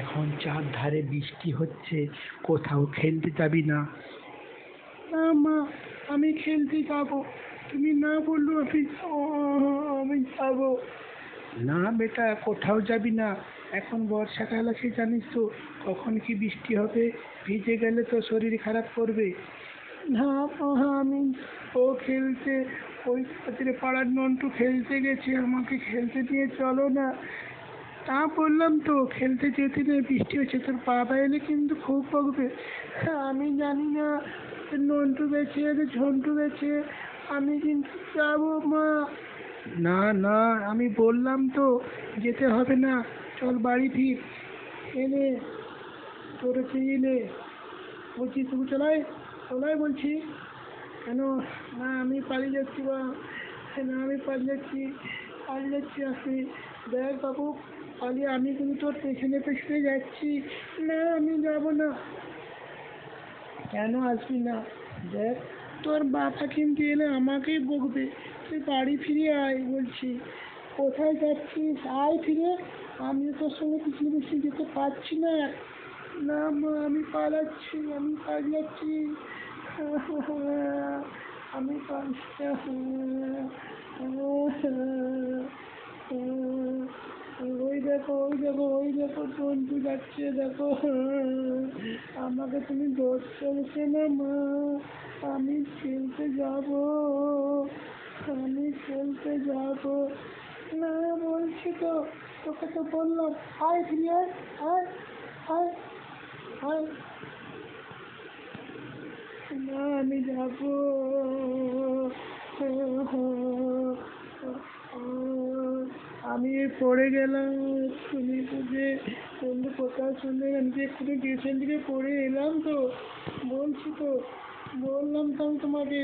এখন চারধারে বৃষ্টি হচ্ছে, কোথাও খেলতে যাবি না? না মা, আমি খেলতে যাব। তুমি না বললো আমি যাব না বেটা, কোথাও যাবি না। এখন বর্ষাকাল আছে, জানিস তো কখন কি বৃষ্টি হবে। ভিজে গেলে তো শরীর খারাপ করবে। না আমি ও খেলতে, ওই খাতিরে পাড়ার নন্টু খেলতে গেছে, আমাকে খেলতে নিয়ে চলো না। তা বললাম তো খেলতে যেতে নেই, বৃষ্টি হচ্ছে, তোর বাবা এলে কিন্তু খুব বকবে। আমি জানি না, নন্টু গেছে ঝন্টু গেছে, আমি কিন্তু যাবো মা। না না, আমি বললাম তো যেতে হবে না, চল বাড়ি ফির। এনে তোর হচ্ছে এনে বলছি, তুমি চলাই চলাই বলছি। কেন? না আমি পালিয়ে যাচ্ছি বা, না আমি পালিয়ে যাচ্ছি আসি। দেখ বাবু, পালিয়ে আমি কিন্তু তোর পেছনে পেছনে যাচ্ছি। না আমি যাব না। কেন আসবি না? দেখ, তোর বাবা কিন্তু এলে আমাকেই বকবে। তুই বাড়ি ফিরে আয় বলছি। কোথায় যাচ্ছিস? আয় ফিরে। আমি তোর সঙ্গে পিছনে পিছনে যেতে পারছি না। না মা, আমি পালাচ্ছি, আমি পালাচ্ছি। আমি পালাচ্ছি। ওই দেখো জন্টু যাচ্ছে, দেখো। আমাকে তুমি ধরছে না মা। আমি খেলতে যাব, আমি খেলতে যাব। না বলছি তো, তোকে তো বললাম আয় ফিরে আয়, আয় আয় আয়। না আমি যাব। আমি পড়ে গেলাম, তুমি বুঝে বন্ধু কোথাও শুনলে, আমি যে এক্ষুনি টিউশন থেকে পড়ে এলাম তো, বলছি তো, বললাম তো আমি তোমাকে।